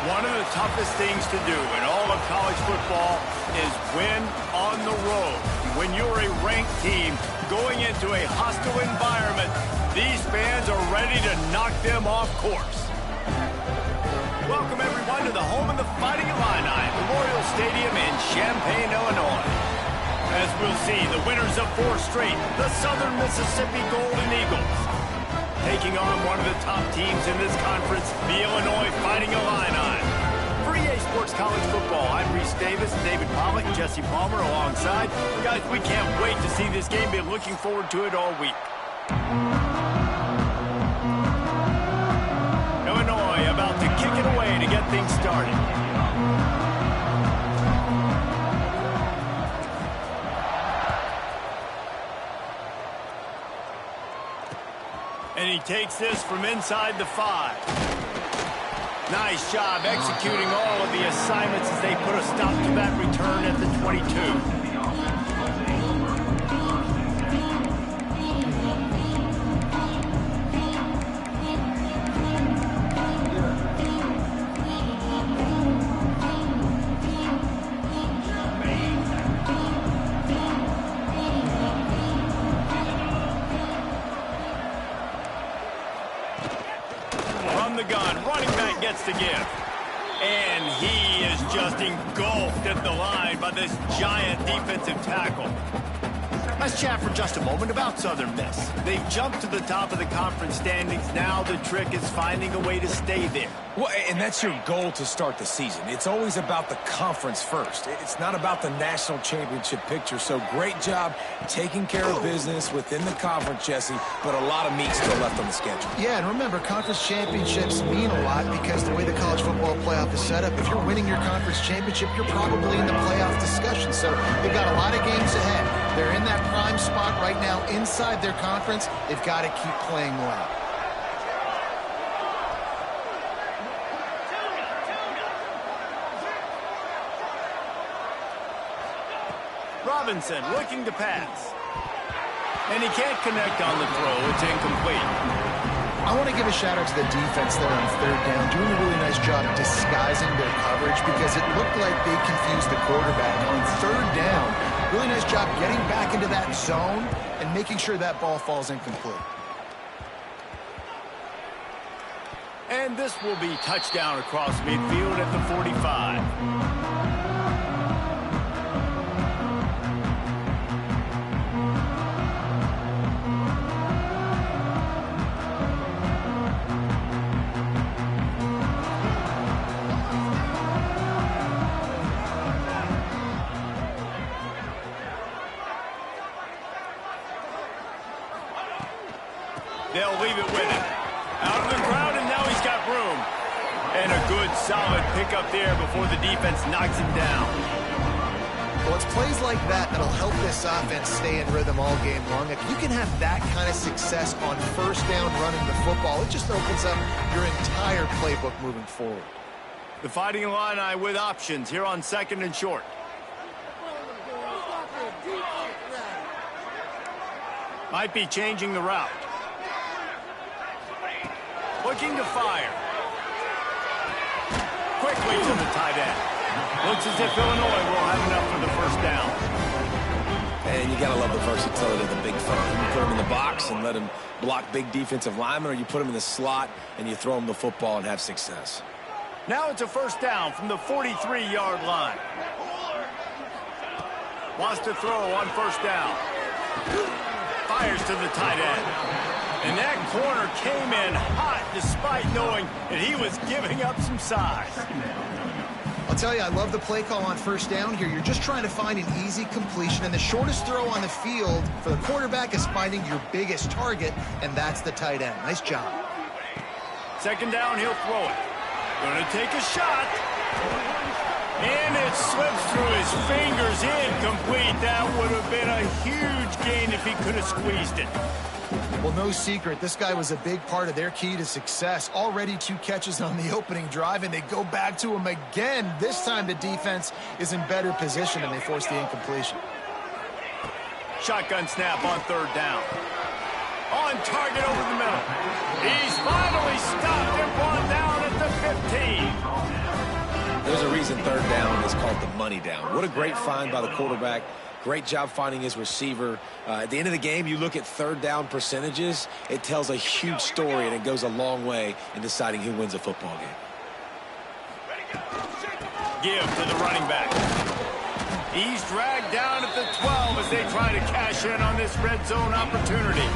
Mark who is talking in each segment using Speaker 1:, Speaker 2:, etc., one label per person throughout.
Speaker 1: One of the toughest things to do in all of college football is win on the road. When you're a ranked team going into a hostile environment, these fans are ready to knock them off course. Welcome, everyone, to the home of the Fighting Illini, Memorial Stadium in Champaign, Illinois. As we'll see, the winners of 4 straight, the Southern Mississippi Golden Eagles, taking on one of the top teams in this conference, the Illinois Fighting Illini. For EA Sports College Football, I'm Reese Davis, David Pollack, Jesse Palmer alongside. Guys, we can't wait to see this game. Been looking forward to it all week. Illinois about to kick it away to get things started. And he takes this from inside the 5. Nice job executing all of the assignments as they put a stop to that return at the 22. To give. And he is just engulfed at the line by this giant defensive tackle. Let's chat for just a moment about Southern Miss. They've jumped to the top of the conference standings. Now the trick is finding a way to stay there.
Speaker 2: Well, and that's your goal to start the season. It's always about the conference first. It's not about the national championship picture. So great job taking care of business within the conference, Jesse, but a lot of meat still left on the schedule.
Speaker 3: Yeah, and remember, conference championships mean a lot because the way the college football playoff is set up, if you're winning your conference championship, you're probably in the playoff discussion. So they've got a lot of games ahead. They're in that prime spot right now inside their conference. They've got to keep playing well.
Speaker 1: Robinson looking to pass. And he can't connect on the throw. It's incomplete.
Speaker 3: I want to give a shout-out to the defense there on 3rd down, doing a really nice job disguising their coverage because it looked like they confused the quarterback on 3rd down. Really nice job getting back into that zone and making sure that ball falls incomplete.
Speaker 1: And this will be touchdown across midfield at the 45. They'll leave it with him. Out of the crowd, and now he's got room. And a good, solid pickup there before the defense knocks him down.
Speaker 3: Well, it's plays like that that'll help this offense stay in rhythm all game long. If you can have that kind of success on 1st down running the football, it just opens up your entire playbook moving forward.
Speaker 1: The Fighting Illini with options here on 2nd and short. Might be changing the route. Looking to fire. Quickly to the tight end. Looks as if Illinois will have enough for the 1st down.
Speaker 2: And you got to love the versatility of the big fella. You put him in the box and let him block big defensive linemen, or you put him in the slot and you throw him the football and have success.
Speaker 1: Now it's a 1st down from the 43-yard line. Wants to throw on 1st down. Fires to the tight end. And that corner came in hot despite knowing that he was giving up some size.
Speaker 3: I'll tell you, I love the play call on 1st down here. You're just trying to find an easy completion, and the shortest throw on the field for the quarterback is finding your biggest target, and that's the tight end. Nice job.
Speaker 1: 2nd down, he'll throw it. Going to take a shot. And it slips through his fingers, incomplete. That would have been a huge gain if he could have squeezed it.
Speaker 3: Well, no secret, this guy was a big part of their key to success. Already 2 catches on the opening drive, and they go back to him again. This time the defense is in better position, and they force the incompletion.
Speaker 1: Shotgun snap on 3rd down. On target over the middle. He's finally stopped and brought down at the 15.
Speaker 2: reason third down is called the money down. What a great find by the quarterback. Great job finding his receiver. At the end of the game, you look at third down percentages. It tells a huge story, and it goes a long way in deciding who wins a football game.
Speaker 1: Give to the running back. He's dragged down at the 12 as they try to cash in on this red zone opportunity.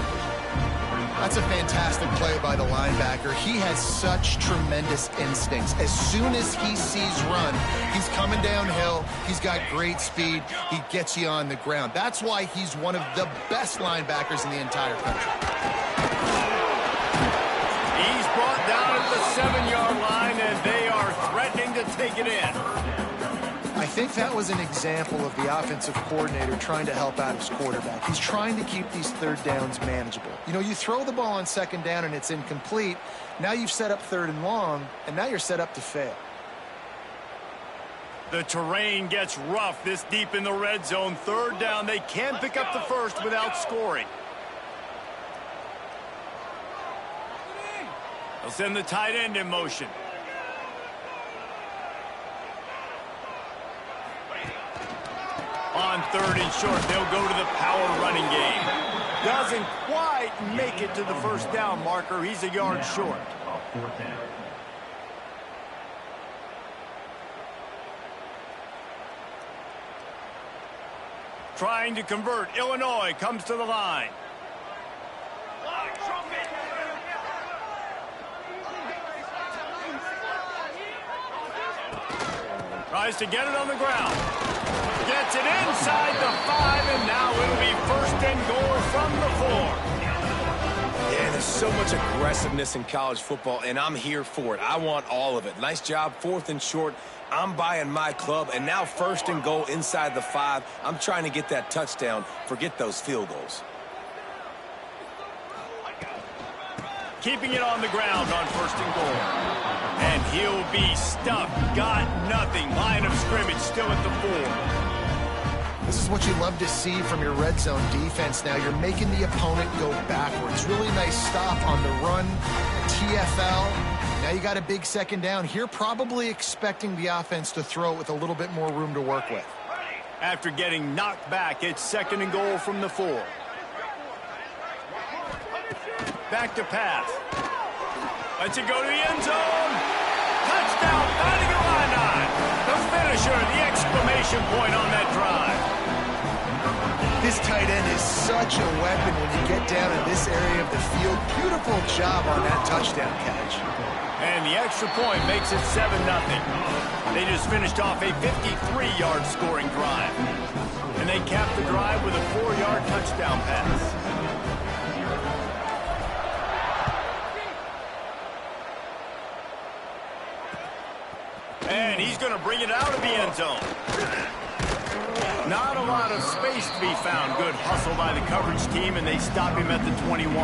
Speaker 3: That's a fantastic play by the linebacker. He has such tremendous instincts. As soon as he sees run, he's coming downhill. He's got great speed. He gets you on the ground. That's why he's one of the best linebackers in the entire country.
Speaker 1: He's brought down at the 7-yard line, and they are threatening to take it in.
Speaker 3: I think that was an example of the offensive coordinator trying to help out his quarterback. He's trying to keep these third downs manageable. You know, you throw the ball on second down and it's incomplete. Now you've set up third and long, and now you're set up to fail.
Speaker 1: The terrain gets rough this deep in the red zone. Third down, they can pick up the first without scoring. They'll send the tight end in motion. On third and short, they'll go to the power running game. Doesn't quite make it to the first down marker. He's a yard short. Trying to convert. Illinois comes to the line. Tries to get it on the ground. Gets it inside the 5, and now it'll be first and goal from the 4.
Speaker 2: Yeah, there's so much aggressiveness in college football, and I'm here for it. I want all of it. Nice job, fourth and short. I'm buying my club, and now first and goal inside the 5. I'm trying to get that touchdown. Forget those field goals.
Speaker 1: Keeping it on the ground on first and goal. And he'll be stuffed. Got nothing. Line of scrimmage still at the 4.
Speaker 3: This is what you love to see from your red zone defense now. You're making the opponent go backwards. Really nice stop on the run, TFL. Now you got a big second down here, probably expecting the offense to throw it with a little bit more room to work with.
Speaker 1: After getting knocked back, it's second and goal from the 4. Back to pass. Lets it go to the end zone. Touchdown, finding a line. The finisher, the exclamation point on that drive.
Speaker 3: This tight end is such a weapon when you get down in this area of the field. Beautiful job on that touchdown catch.
Speaker 1: And the extra point makes it 7-0. They just finished off a 53-yard scoring drive. And they capped the drive with a 4-yard touchdown pass. And he's going to bring it out of the end zone. Not a lot of space to be found. Good hustle by the coverage team, and they stop him at the 21.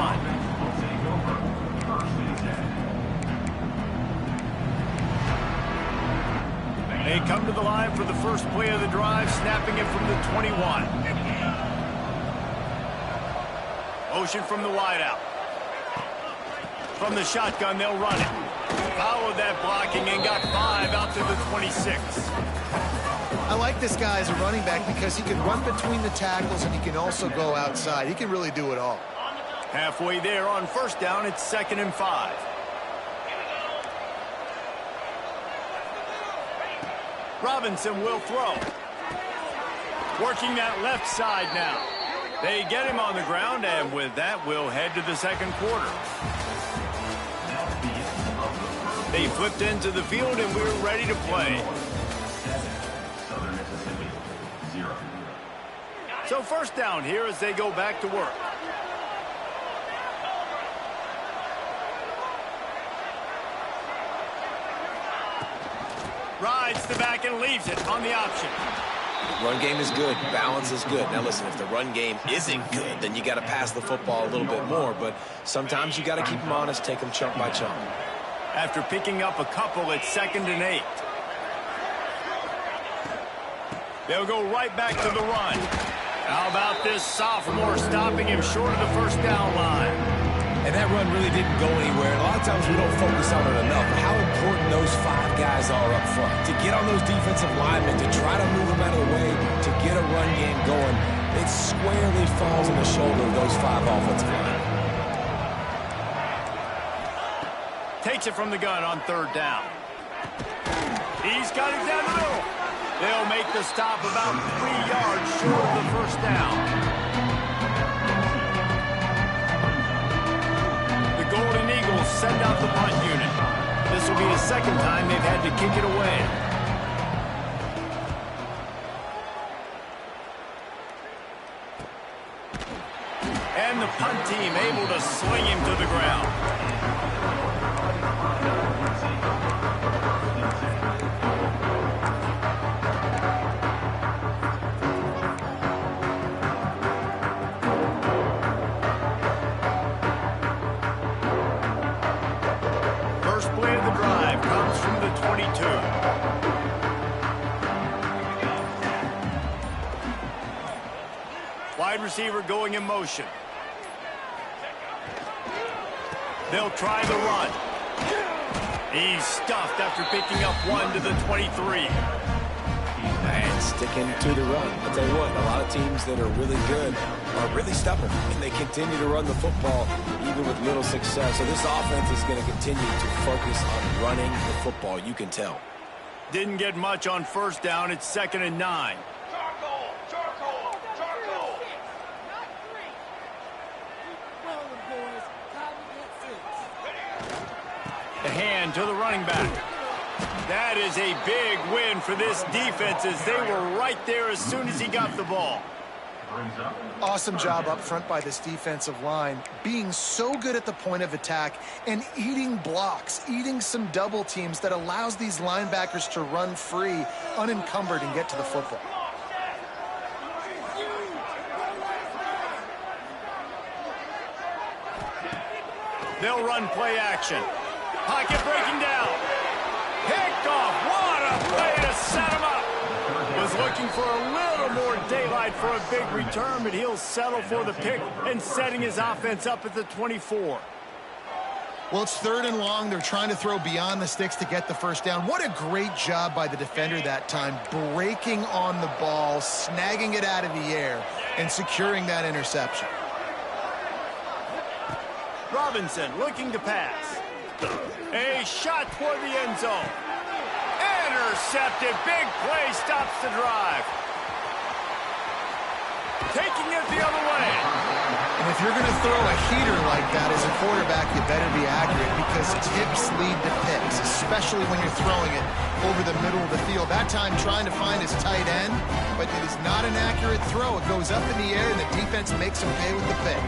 Speaker 1: They come to the line for the first play of the drive, snapping it from the 21. Motion from the wideout. From the shotgun, they'll run it. Followed that blocking and got 5 out to the 26.
Speaker 3: I like this guy as a running back because he can run between the tackles and he can also go outside. He can really do it all.
Speaker 1: Halfway there on first down, it's 2nd and 5. Robinson will throw. Working that left side now. They get him on the ground, and with that, we'll head to the second quarter. They flipped into the field, and we're ready to play. So first down here as they go back to work. Rides the back and leaves it on the option.
Speaker 2: Run game is good. Balance is good. Now listen, if the run game isn't good, then you got to pass the football a little bit more. But sometimes you got to keep them honest, take them chunk by chunk.
Speaker 1: After picking up a couple, it's 2nd and 8. They'll go right back to the run. How about this sophomore stopping him short of the first down line?
Speaker 2: And And that run really didn't go anywhere. A lot of times we don't focus on it enough. How important those 5 guys are up front. To get on those defensive linemen, to try to move them out of the way, to get a run game going, it squarely falls on the shoulder of those 5 offensive linemen.
Speaker 1: Takes it from the gun on 3rd down. He's got it down the middle. They'll make the stop about 3 yards short of the 1st down. The Golden Eagles send out the punt unit. This will be the 2nd time they've had to kick it away. And the punt team able to sling him to the ground. From the 22. Wide receiver going in motion. They'll try the run. He's stuffed after picking up 1 to the 23.
Speaker 2: And sticking to the run. I'll tell you what, a lot of teams that are really good are really stubborn, and they continue to run the football even with little success. So this offense is going to continue to focus on running the football. You can tell.
Speaker 1: Didn't get much on 1st down. It's 2nd and 9. The hand to the running back. That is a big win for this defense as they were right there as soon as he got the ball.
Speaker 3: Awesome job up front by this defensive line, being so good at the point of attack and eating blocks, eating some double teams that allows these linebackers to run free, unencumbered, and get to the football.
Speaker 1: They'll run play action. Pocket breaking down. Picked off. What a play to set him up. Was looking for a little more daylight for a big return, but he'll settle for the pick and setting his offense up at the 24.
Speaker 3: Well, it's 3rd and long. They're trying to throw beyond the sticks to get the 1st down. What a great job by the defender that time, breaking on the ball, snagging it out of the air, and securing that interception.
Speaker 1: Robinson looking to pass. A shot toward the end zone. Intercepted. Big play stops the drive. Taking it the other way.
Speaker 3: And if you're going to throw a heater like that as a quarterback, you better be accurate because tips lead to picks, especially when you're throwing it over the middle of the field. That time trying to find his tight end, but it is not an accurate throw. It goes up in the air, and the defense makes him pay with the pick.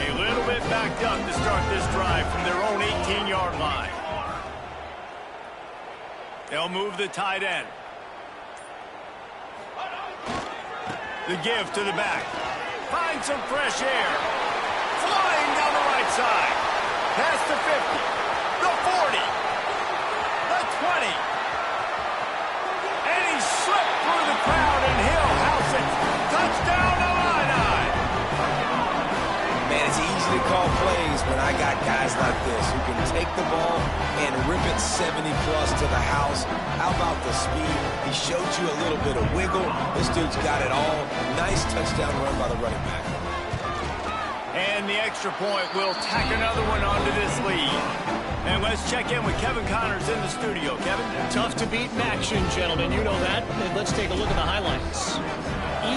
Speaker 1: A little bit backed up to start this drive from their own 18-yard line. They'll move the tight end. The give to the back. Find some fresh air. Flying down the right side. Past the 50. The 40. The 20. And he slipped through the crowd, and he'll house it. Touchdown, Illini.
Speaker 2: Man, it's easy to call plays when I got guys like this who can take the ball and rip it 70-plus to the house. How about the speed? He showed you a little bit of wiggle. This dude's got it all. Nice touchdown run by the running back.
Speaker 1: And the extra point will tack another one onto this lead. And let's check in with Kevin Connors in the studio. Kevin?
Speaker 4: Tough to beat in action, gentlemen. You know that. And let's take a look at the highlights.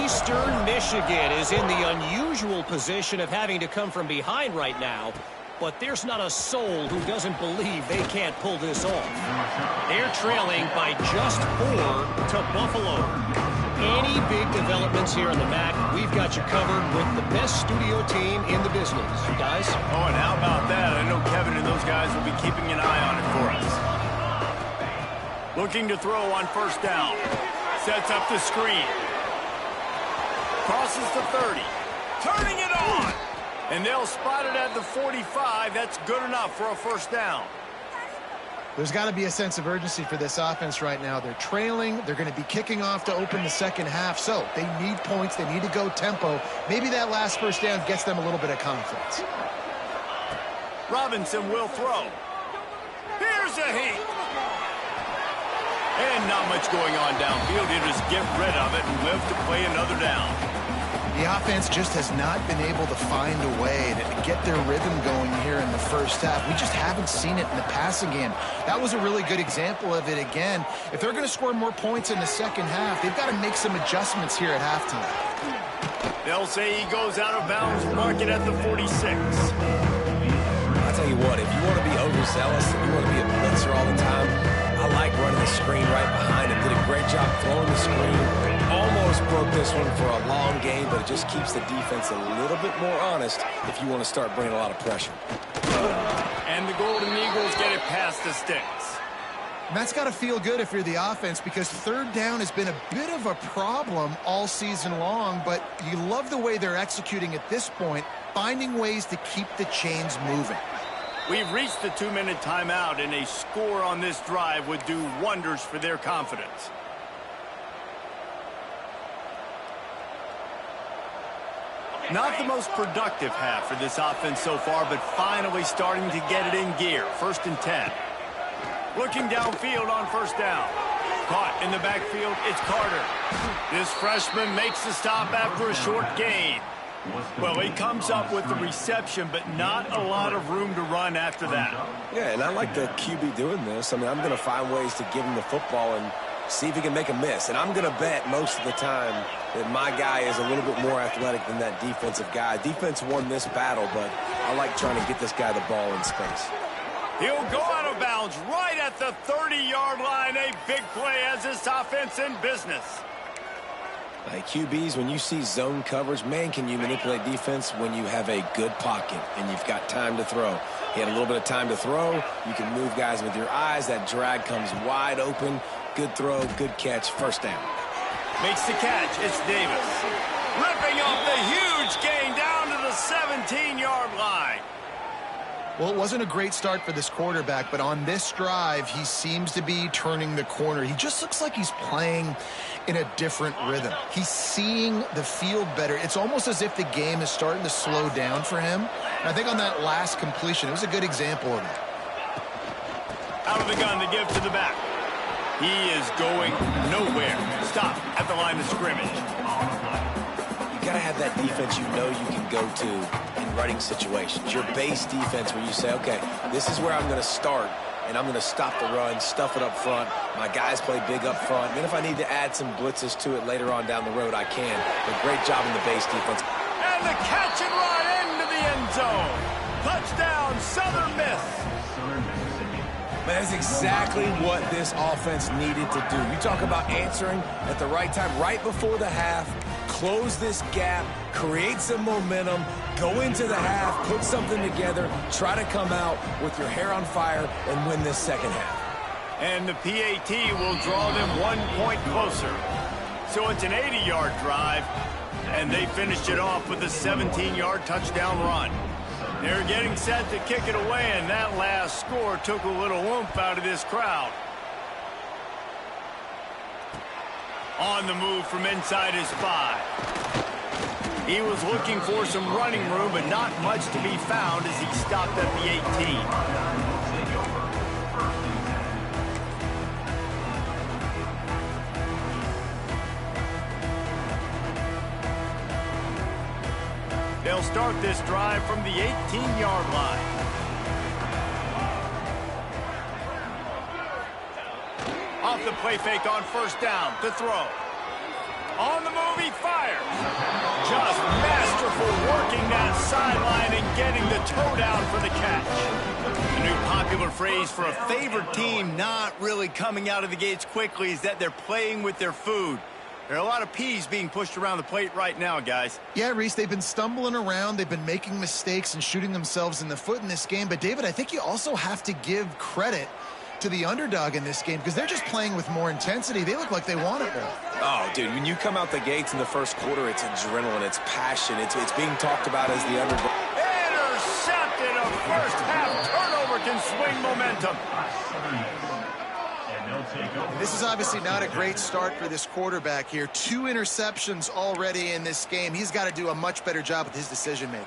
Speaker 4: Eastern Michigan is in the unusual position of having to come from behind right now, but there's not a soul who doesn't believe they can't pull this off. They're trailing by just 4 to Buffalo. Any big developments here in the MAC, we've got you covered with the best studio team in the business. Guys?
Speaker 1: Oh, and how about that? I know Kevin and those guys will be keeping an eye on it for us. Looking to throw on 1st down. Sets up the screen. Crosses the 30. Turning it on. And they'll spot it at the 45. That's good enough for a 1st down.
Speaker 3: There's got to be a sense of urgency for this offense right now. They're trailing. They're going to be kicking off to open the 2nd half. So they need points. They need to go tempo. Maybe that last 1st down gets them a little bit of confidence.
Speaker 1: Robinson will throw. Here's a heat. And not much going on downfield. He'll just get rid of it and live to play another down.
Speaker 3: The offense just has not been able to find a way to get their rhythm going here in the first half. We just haven't seen it in the passing game. That was a really good example of it again. If they're going to score more points in the second half, they've got to make some adjustments here at halftime.
Speaker 1: They'll say he goes out of bounds, mark it at the 46.
Speaker 2: I'll tell you what, if you want to be overzealous, if you want to be a blitzer all the time, I like running the screen right behind him. Did a great job throwing the screen. Almost broke this one for a long game, but it just keeps the defense a little bit more honest if you want to start bringing a lot of pressure.
Speaker 1: And the Golden Eagles get it past the sticks.
Speaker 3: And that's got to feel good if you're the offense, because third down has been a bit of a problem all season long, but you love the way they're executing at this point, finding ways to keep the chains moving.
Speaker 1: We've reached the 2-minute timeout, and a score on this drive would do wonders for their confidence. Not the most productive half for this offense so far, but finally starting to get it in gear. 1st and 10. Looking downfield on first down. Caught in the backfield, it's Carter. This freshman makes the stop after a short gain. Well, he comes up with the reception, but not a lot of room to run after that.
Speaker 2: Yeah, and I like the QB doing this. I mean, I'm going to find ways to give him the football and see if he can make a miss. And I'm going to bet most of the time that my guy is a little bit more athletic than that defensive guy. Defense won this battle, but I like trying to get this guy the ball in space.
Speaker 1: He'll go out of bounds right at the 30-yard line. A big play as this offense in business.
Speaker 2: Hey, QBs, when you see zone coverage, man, can you manipulate defense when you have a good pocket and you've got time to throw. He had a little bit of time to throw. You can move guys with your eyes. That drag comes wide open. Good throw, good catch, first down.
Speaker 1: Makes the catch. It's Davis. Ripping off the huge gain down to the 17-yard line.
Speaker 3: Well, it wasn't a great start for this quarterback, but on this drive, he seems to be turning the corner. He just looks like he's playing in a different rhythm. He's seeing the field better. It's almost as if the game is starting to slow down for him. And I think on that last completion, it was a good example of that.
Speaker 1: Out of the gun to give to the back. He is going nowhere. Stop at the line of scrimmage.
Speaker 2: You got to have that defense you know you can go to in running situations. Your base defense where you say, okay, this is where I'm going to start, and I'm going to stop the run, stuff it up front. My guys play big up front. And then if I need to add some blitzes to it later on down the road, I can. But great job in the base defense.
Speaker 1: And the catch and run into the end zone. Touchdown, Southern Miss.
Speaker 2: Man, that's exactly what this offense needed to do. You talk about answering at the right time, right before the half, close this gap, create some momentum, go into the half, put something together, try to come out with your hair on fire and win this second half.
Speaker 1: And the PAT will draw them 1 point closer. So it's an 80-yard drive, and they finished it off with a 17-yard touchdown run. They're getting set to kick it away, and that last score took a little oomph out of this crowd. On the move from inside his 5. He was looking for some running room, but not much to be found as he stopped at the 18. They'll start this drive from the 18-yard line. Off the play fake on first down to throw. On the move, he fires. Just masterful working that sideline and getting the toe down for the catch. The new popular phrase for a favored team not really coming out of the gates quickly is that they're playing with their food. There are a lot of peas being pushed around the plate right now, guys.
Speaker 3: Yeah, Reese, they've been stumbling around. They've been making mistakes and shooting themselves in the foot in this game. But, David, I think you also have to give credit to the underdog in this game because they're just playing with more intensity. They look like they want it more.
Speaker 2: Oh, dude, when you come out the gates in the first quarter, it's adrenaline, it's passion. It's being talked about as the underdog.
Speaker 1: Intercepted. A first half turnover can swing momentum.
Speaker 3: This is obviously not a great start for this quarterback here. 2 interceptions already in this game. He's got to do a much better job with his decision-making.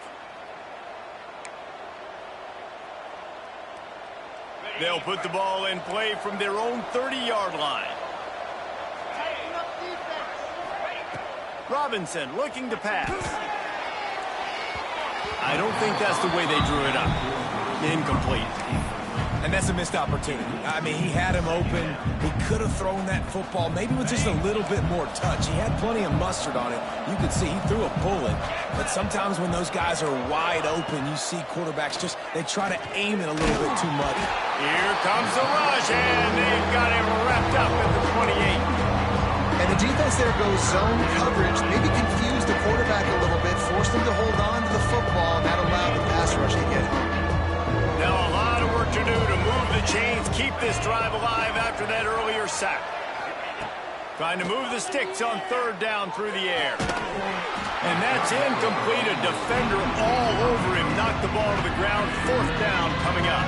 Speaker 1: They'll put the ball in play from their own 30-yard line. Robinson looking to pass. I don't think that's the way they drew it up. Incomplete.
Speaker 2: And that's a missed opportunity. I mean, he had him open. He could have thrown that football maybe with just a little bit more touch. He had plenty of mustard on it. You could see he threw a bullet. But sometimes when those guys are wide open, you see quarterbacks they try to aim it a little bit too much.
Speaker 1: Here comes the rush, and they've got him wrapped up at the 28.
Speaker 3: And the defense there goes zone coverage, maybe confused the quarterback a little bit, forced him to hold on to the football, and that allowed the pass rush to get him.
Speaker 1: Now a lot of work to do to move the chains, keep this drive alive after that earlier sack. Trying to move the sticks on third down through the air. And that's incomplete. A defender all over him. Knocked the ball to the ground. Fourth down coming up.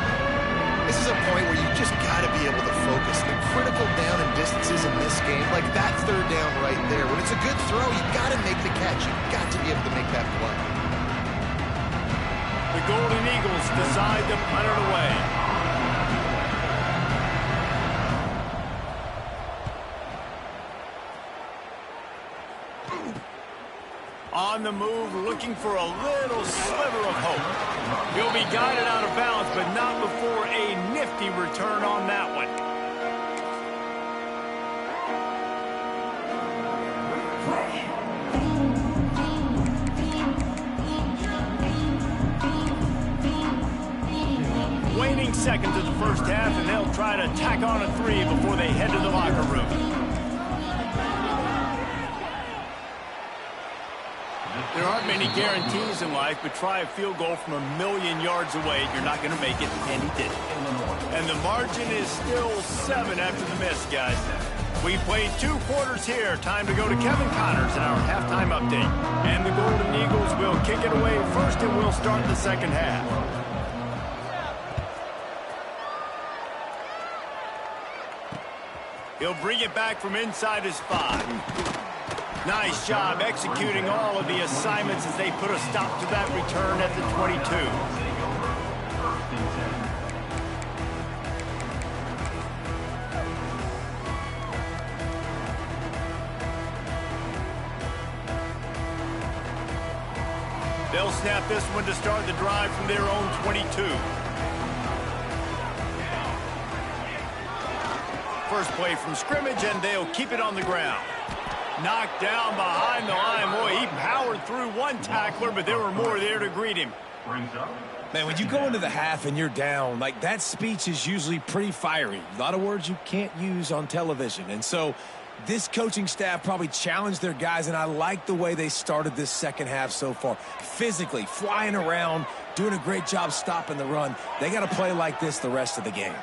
Speaker 3: This is a point where you just got to be able to focus. The critical down and distances in this game, like that third down right there. When it's a good throw, you got to make the catch. You've got to be able to make that play.
Speaker 1: The Golden Eagles decide to punt it away. On the move, looking for a little sliver of hope. He'll be guided out of bounds, but not before a nifty return on that one. Waning seconds of the first half, and they'll try to tack on a 3 before they head to the locker room. There aren't many guarantees in life, but try a field goal from 1,000,000 yards away. You're not going to make it, and he did. And the margin is still 7 after the miss, guys. We played 2 quarters here. Time to go to Kevin Connors in our halftime update. And the Golden Eagles will kick it away first, and we'll start the second half. He'll bring it back from inside his 5. Nice job executing all of the assignments as they put a stop to that return at the 22. They'll snap this one to start the drive from their own 22. First play from scrimmage, and they'll keep it on the ground. Knocked down behind the line. Boy, he powered through one tackler, but there were more there to greet him.
Speaker 2: Man, when you go into the half and you're down, like that speech is usually pretty fiery. A lot of words you can't use on television. And so this coaching staff probably challenged their guys, and I like the way they started this second half so far. Physically, flying around, doing a great job stopping the run. They got to play like this the rest of the game.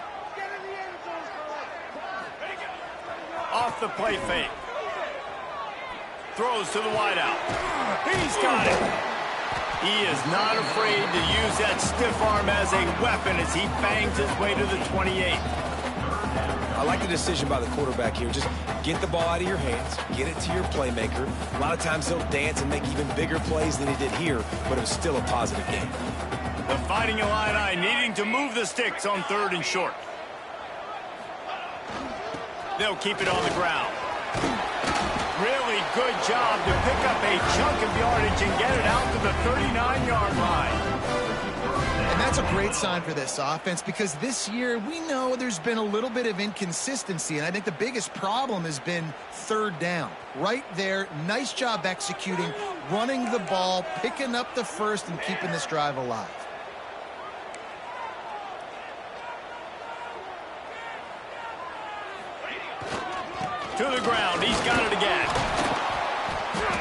Speaker 1: Off the play fake. Throws to the wideout. He's got it. He is not afraid to use that stiff arm as a weapon as he bangs his way to the 28.
Speaker 2: I like the decision by the quarterback here. Just get the ball out of your hands, get it to your playmaker. A lot of times he'll dance and make even bigger plays than he did here, but it was still a positive game.
Speaker 1: The Fighting Illini needing to move the sticks on third and short. They'll keep it on the ground. Really good job to pick up a chunk of yardage and get it out to the 39-yard line.
Speaker 3: And that's a great sign for this offense, because this year we know there's been a little bit of inconsistency, and I think the biggest problem has been third down. Right there, nice job executing, running the ball, picking up the first, and keeping this drive alive.
Speaker 1: To the ground, he's got it again.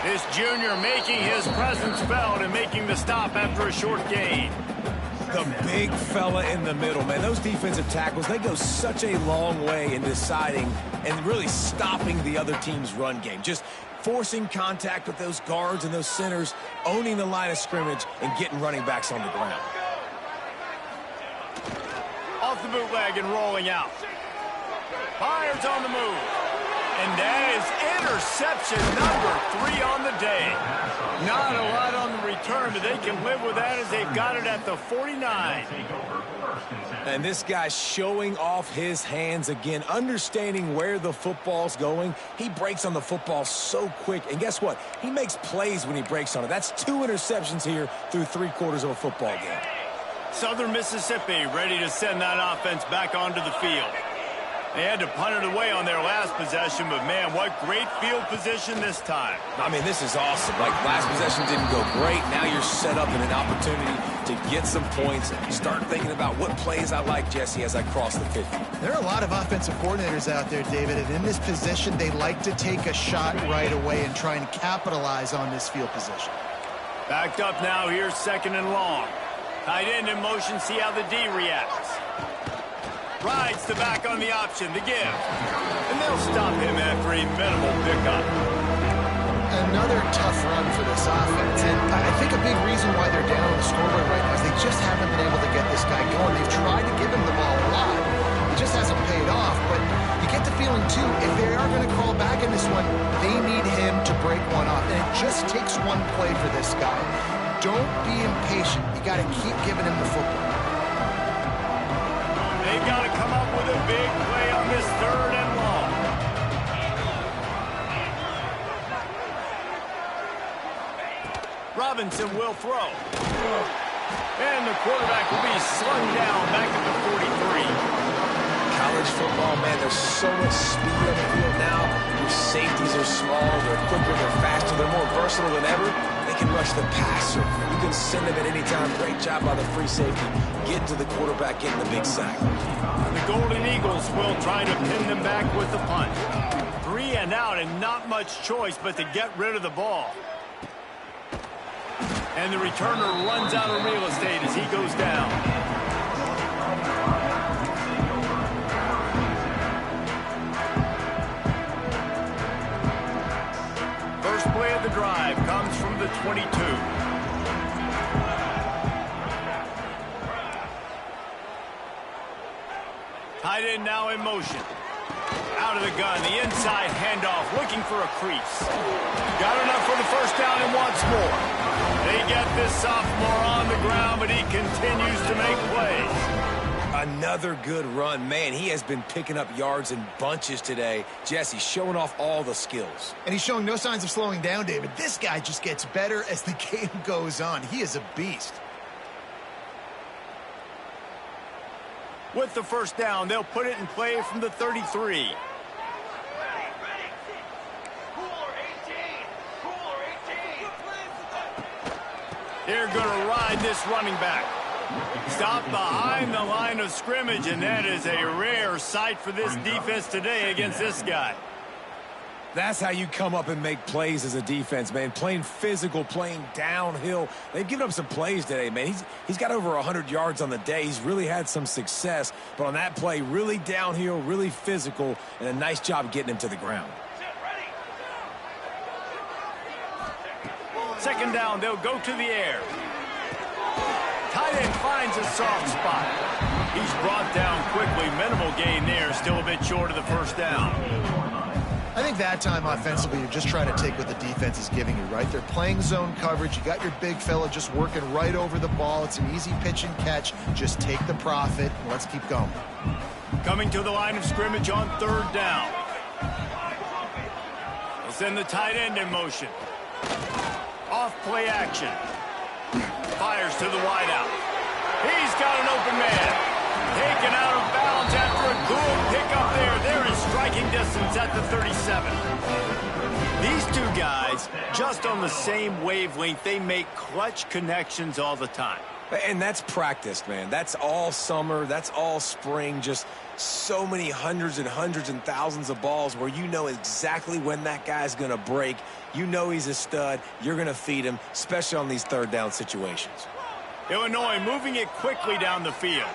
Speaker 1: This junior making his presence felt and making the stop after a short gain.
Speaker 2: The big fella in the middle, man. Those defensive tackles, they go such a long way in deciding and really stopping the other team's run game. Just forcing contact with those guards and those centers, owning the line of scrimmage, and getting running backs on the ground.
Speaker 1: Off the bootleg and rolling out. Fires on the move. And that is interception number 3 on the day. Not a lot on the return, but they can live with that as they've got it at the 49.
Speaker 2: And this guy's showing off his hands again, understanding where the football's going. He breaks on the football so quick. And guess what? He makes plays when he breaks on it. That's 2 interceptions here through 3 quarters of a football game.
Speaker 1: Southern Mississippi ready to send that offense back onto the field. They had to punt it away on their last possession, but man, what great field position this time.
Speaker 2: I mean, this is awesome. Like, last possession didn't go great. Now you're set up in an opportunity to get some points and start thinking about what plays I like, Jesse, as I cross the 50.
Speaker 3: There are a lot of offensive coordinators out there, David, and in this position, they like to take a shot right away and try and capitalize on this field position.
Speaker 1: Backed up now, here's 2nd and long. Tight end in motion, see how the D reacts. Rides the back on the option, the give. And they'll stop him after a minimal pickup.
Speaker 3: Another tough run for this offense. And I think a big reason why they're down on the scoreboard right now is they just haven't been able to get this guy going. They've tried to give him the ball a lot. It just hasn't paid off. But you get the feeling, too, if they are going to crawl back in this one, they need him to break one off. And it just takes one play for this guy. Don't be impatient. You got to keep giving him the football.
Speaker 1: They've got to come up with a big play on this 3rd and long. Robinson will throw. And the quarterback will be slung down back at the 43.
Speaker 2: College football, man, there's so much speed on the field now. Your safeties are small, they're quicker, they're faster, they're more versatile than ever. They can rush the passer. You can send them at any time. Great job by the free safety. Getting to the quarterback, getting the big sack.
Speaker 1: The Golden Eagles will try to pin them back with the punt. 3 and out and not much choice but to get rid of the ball. And the returner runs out of real estate as he goes down. First play of the drive comes from the 22. Tight end now in motion. Out of the gun, the inside handoff, looking for a crease. Got enough for the first down and wants more. They get this sophomore on the ground, but he continues to make plays.
Speaker 2: Another good run. Man, he has been picking up yards in bunches today. Jesse showing off all the skills.
Speaker 3: And he's showing no signs of slowing down, David. This guy just gets better as the game goes on. He is a beast.
Speaker 1: With the first down, they'll put it in play from the 33. They're going to ride this running back. Stop behind the line of scrimmage, and that is a rare sight for this defense today against this guy.
Speaker 2: That's how you come up and make plays as a defense, man. Playing physical, playing downhill. They've given up some plays today, man. He's got over 100 yards on the day. He's really had some success. But on that play, really downhill, really physical, and a nice job getting him to the ground.
Speaker 1: Second down, they'll go to the air. Tight end finds a soft spot. He's brought down quickly. Minimal gain there. Still a bit short of the first down.
Speaker 3: I think that time offensively, you're just trying to take what the defense is giving you, right? They're playing zone coverage. You got your big fella just working right over the ball. It's an easy pitch and catch. Just take the profit, and let's keep going.
Speaker 1: Coming to the line of scrimmage on 3rd down. They'll send the tight end in motion. Off play action. Fires to the wideout. He's got an open man. Taken out of bounds after a good pickup there. They're in striking distance at the 37. These two guys, just on the same wavelength, they make clutch connections all the time.
Speaker 2: And that's practiced, man. That's all summer. That's all spring. Just so many hundreds and hundreds and thousands of balls where you know exactly when that guy's going to break. You know he's a stud. You're going to feed him, especially on these 3rd down situations.
Speaker 1: Illinois moving it quickly down the field.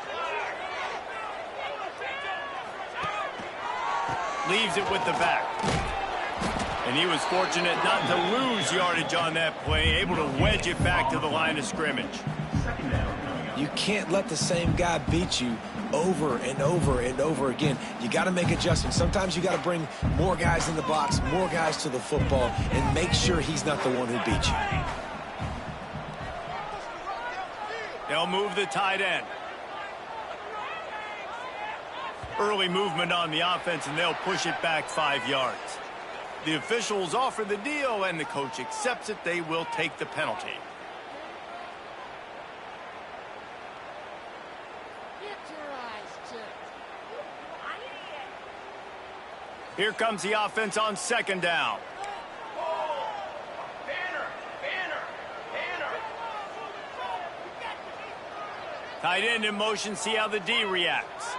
Speaker 1: Leaves it with the back. And he was fortunate not to lose yardage on that play, able to wedge it back to the line of scrimmage.
Speaker 2: You can't let the same guy beat you over and over and over again. You got to make adjustments. Sometimes you got to bring more guys in the box, more guys to the football, and make sure he's not the one who beat you.
Speaker 1: They'll move the tight end. Early movement on the offense, and they'll push it back 5 yards. The officials offer the deal, and the coach accepts it. They will take the penalty. Here comes the offense on second down. Tight end in motion, see how the D reacts.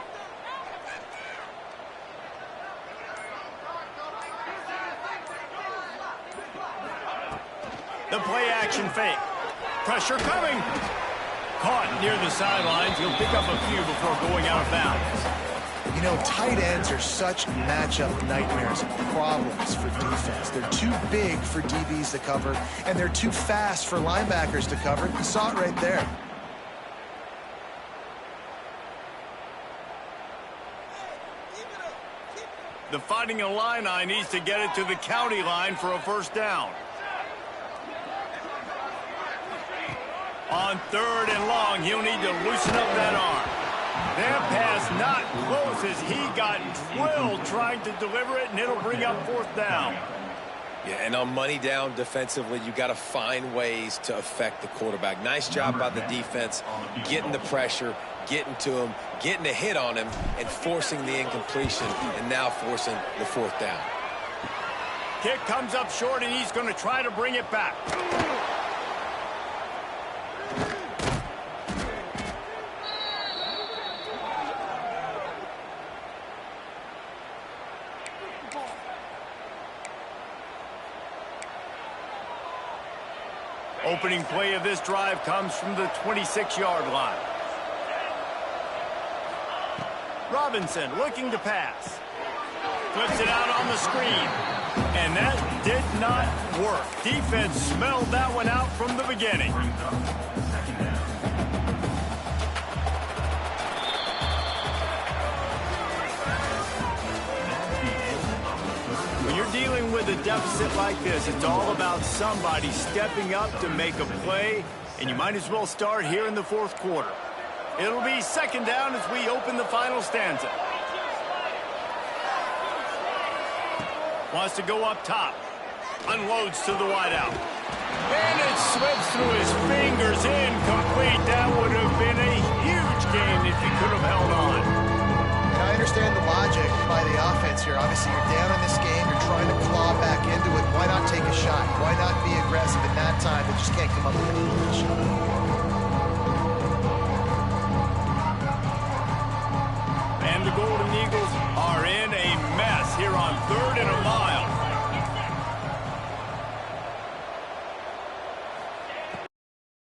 Speaker 1: The play action fake. Pressure coming. Caught near the sidelines. He'll pick up a few before going out of bounds.
Speaker 3: You know, tight ends are such matchup nightmares and problems for defense. They're too big for DBs to cover, and they're too fast for linebackers to cover. You saw it right there.
Speaker 1: The Fighting Illini needs to get it to the county line for a first down. On third and long, he'll need to loosen up that arm. That pass not close as he got drilled trying to deliver it, and it'll bring up fourth down.
Speaker 2: Yeah, and on money down defensively, you got to find ways to affect the quarterback. Nice job by the defense, getting the pressure, getting to him, getting a hit on him, and forcing the incompletion, and now forcing the fourth down.
Speaker 1: Kick comes up short, and he's going to try to bring it back. Opening play of this drive comes from the 26-yard line. Robinson looking to pass. Flips it out on the screen. And that did not work. Defense smelled that one out from the beginning. When you're dealing with a deficit like this, it's all about somebody stepping up to make a play, and you might as well start here in the fourth quarter. It'll be second down as we open the final stanza. Wants to go up top. Unloads to the wideout. And it slips through his fingers. Incomplete. That would have been a huge gain if he could have held on.
Speaker 3: Now, I understand the logic by the offense here. Obviously, you're down in this game. You're trying to claw back into it. Why not take a shot? Why not be aggressive in that time? They just can't come up with a completion.
Speaker 1: And the goal